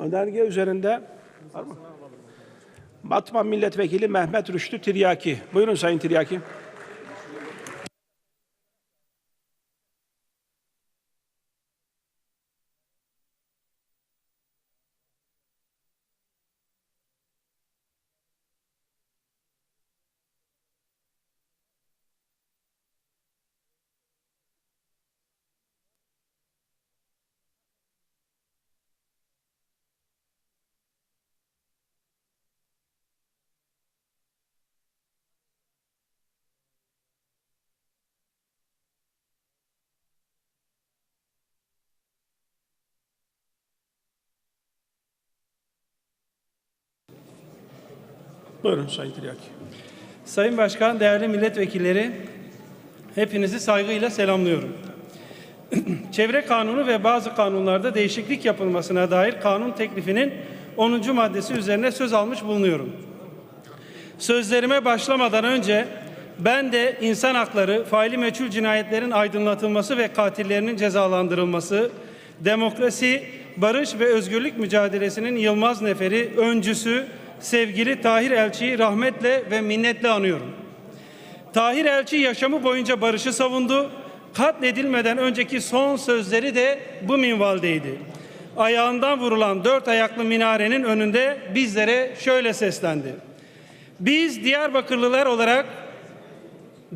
Önerge üzerinde var mı? Batman Milletvekili Mehmet Rüştü Tiryaki. Buyurun Sayın Tiryaki. Buyurun Sayın Tiryaki. Sayın Başkan, değerli milletvekilleri, hepinizi saygıyla selamlıyorum. Çevre Kanunu ve bazı kanunlarda değişiklik yapılmasına dair kanun teklifinin 10. maddesi üzerine söz almış bulunuyorum. Sözlerime başlamadan önce ben de insan hakları, faili meçhul cinayetlerin aydınlatılması ve katillerinin cezalandırılması, demokrasi, barış ve özgürlük mücadelesinin yılmaz neferi, öncüsü, sevgili Tahir Elçi'yi rahmetle ve minnetle anıyorum. Tahir Elçi yaşamı boyunca barışı savundu. Katledilmeden önceki son sözleri de bu minvaldeydi. Ayağından vurulan 4 ayaklı minarenin önünde bizlere şöyle seslendi. Biz Diyarbakırlılar olarak,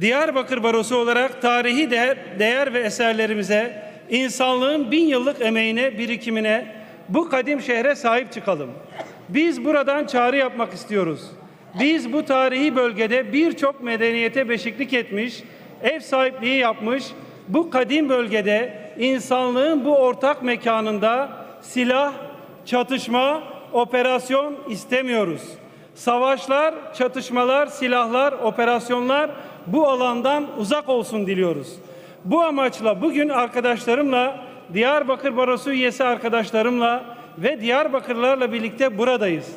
Diyarbakır Barosu olarak tarihi değer ve eserlerimize, insanlığın 1000 yıllık emeğine, birikimine, bu kadim şehre sahip çıkalım. Biz buradan çağrı yapmak istiyoruz. Biz bu tarihi bölgede birçok medeniyete beşiklik etmiş, ev sahipliği yapmış, bu kadim bölgede insanlığın bu ortak mekanında silah, çatışma, operasyon istemiyoruz. Savaşlar, çatışmalar, silahlar, operasyonlar bu alandan uzak olsun diliyoruz. Bu amaçla bugün arkadaşlarımla, Diyarbakır Barosu üyesi arkadaşlarımla ve Diyarbakırlılarla birlikte buradayız.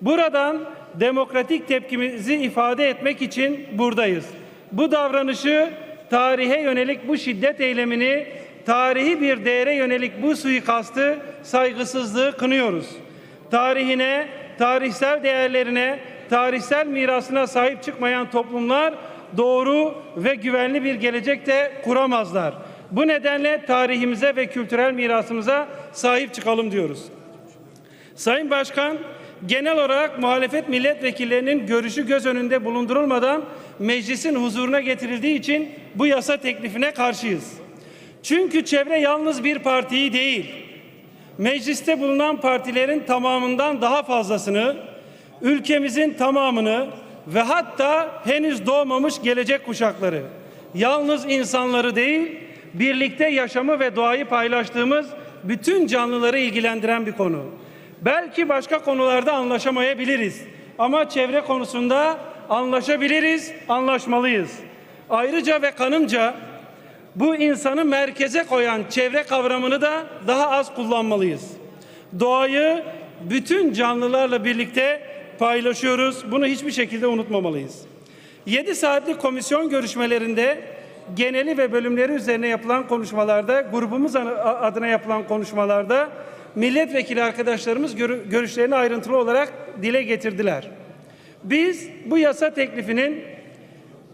Buradan demokratik tepkimizi ifade etmek için buradayız. Bu davranışı, tarihe yönelik bu şiddet eylemini, tarihi bir değere yönelik bu suikastı, saygısızlığı kınıyoruz. Tarihine, tarihsel değerlerine, tarihsel mirasına sahip çıkmayan toplumlar doğru ve güvenli bir gelecek de kuramazlar. Bu nedenle tarihimize ve kültürel mirasımıza sahip çıkalım diyoruz. Sayın Başkan, genel olarak muhalefet milletvekillerinin görüşü göz önünde bulundurulmadan meclisin huzuruna getirildiği için bu yasa teklifine karşıyız. Çünkü çevre yalnız bir partiyi değil, mecliste bulunan partilerin tamamından daha fazlasını, ülkemizin tamamını ve hatta henüz doğmamış gelecek kuşakları, yalnız insanları değil, birlikte yaşamı ve doğayı paylaştığımız bütün canlıları ilgilendiren bir konu. Belki başka konularda anlaşamayabiliriz ama çevre konusunda anlaşabiliriz, anlaşmalıyız. Ayrıca ve kanımca bu insanı merkeze koyan çevre kavramını da daha az kullanmalıyız. Doğayı bütün canlılarla birlikte paylaşıyoruz. Bunu hiçbir şekilde unutmamalıyız. 7 saatlik komisyon görüşmelerinde geneli ve bölümleri üzerine yapılan konuşmalarda, grubumuz adına yapılan konuşmalarda milletvekili arkadaşlarımız görüşlerini ayrıntılı olarak dile getirdiler. Biz bu yasa teklifinin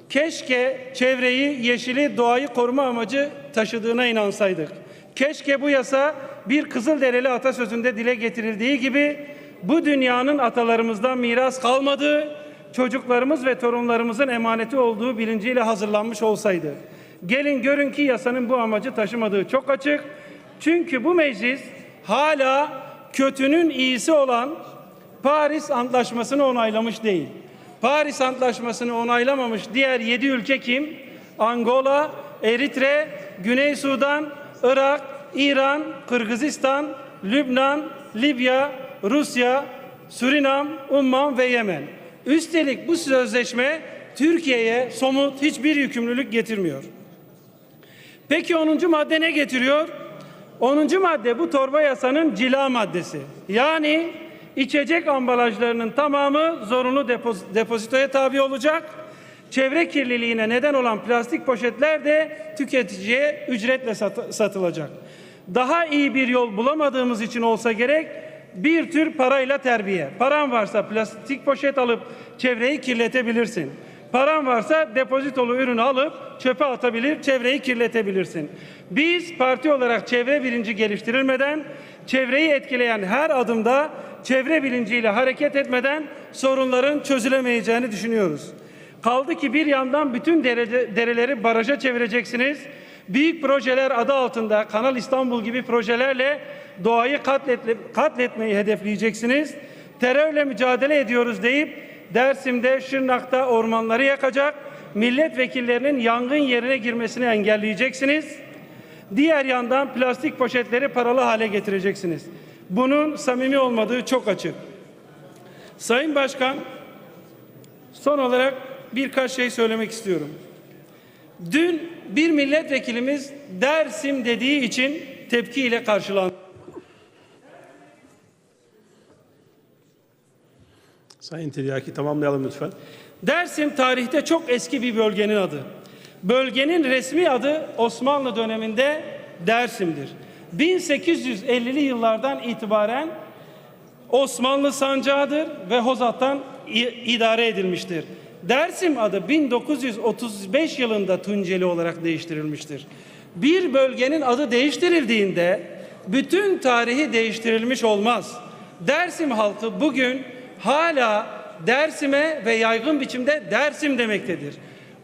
keşke çevreyi, yeşili, doğayı koruma amacı taşıdığına inansaydık. Keşke bu yasa bir Kızılderili atasözünde dile getirildiği gibi bu dünyanın atalarımızdan miras kalmadığı, çocuklarımız ve torunlarımızın emaneti olduğu bilinciyle hazırlanmış olsaydı. Gelin görün ki yasanın bu amacı taşımadığı çok açık. Çünkü bu meclis hala kötünün iyisi olan Paris Antlaşması'nı onaylamış değil. Paris Antlaşması'nı onaylamamış diğer 7 ülke kim? Angola, Eritre, Güney Sudan, Irak, İran, Kırgızistan, Lübnan, Libya, Rusya, Surinam, Umman ve Yemen. Üstelik bu sözleşme Türkiye'ye somut hiçbir yükümlülük getirmiyor. Peki 10. madde ne getiriyor? 10. madde bu torba yasanın cila maddesi. Yani içecek ambalajlarının tamamı zorunlu depozitoya tabi olacak. Çevre kirliliğine neden olan plastik poşetler de tüketiciye ücretle satılacak. Daha iyi bir yol bulamadığımız için olsa gerek, bir tür parayla terbiye. Paran varsa plastik poşet alıp çevreyi kirletebilirsin. Paran varsa depozitolu ürünü alıp çöpe atabilir, çevreyi kirletebilirsin. Biz parti olarak çevre bilinci geliştirilmeden, çevreyi etkileyen her adımda çevre bilinciyle hareket etmeden sorunların çözülemeyeceğini düşünüyoruz. Kaldı ki bir yandan bütün dereleri baraja çevireceksiniz. Büyük projeler adı altında Kanal İstanbul gibi projelerle doğayı katletmeyi hedefleyeceksiniz. Terörle mücadele ediyoruz deyip Dersim'de, Şırnak'ta ormanları yakacak, milletvekillerinin yangın yerine girmesini engelleyeceksiniz. Diğer yandan plastik poşetleri paralı hale getireceksiniz. Bunun samimi olmadığı çok açık. Sayın Başkan, son olarak birkaç şey söylemek istiyorum. Dün bir milletvekilimiz Dersim dediği için tepkiyle karşılandı. Sayın Tiryaki tamamlayalım lütfen. Dersim tarihte çok eski bir bölgenin adı. Bölgenin resmi adı Osmanlı döneminde Dersim'dir. 1850'li yıllardan itibaren Osmanlı sancağıdır ve Hozat'tan idare edilmiştir. Dersim adı 1935 yılında Tunceli olarak değiştirilmiştir. Bir bölgenin adı değiştirildiğinde bütün tarihi değiştirilmiş olmaz. Dersim halkı bugün hala Dersim'e ve yaygın biçimde Dersim demektedir.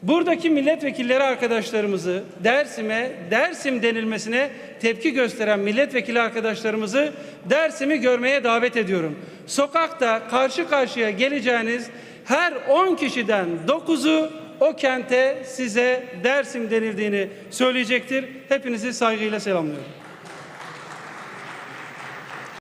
Buradaki milletvekilleri arkadaşlarımızı Dersim'e, Dersim denilmesine tepki gösteren milletvekili arkadaşlarımızı Dersim'i görmeye davet ediyorum. Sokakta karşı karşıya geleceğiniz her 10 kişiden 9'u o kente size Dersim denildiğini söyleyecektir. Hepinizi saygıyla selamlıyorum.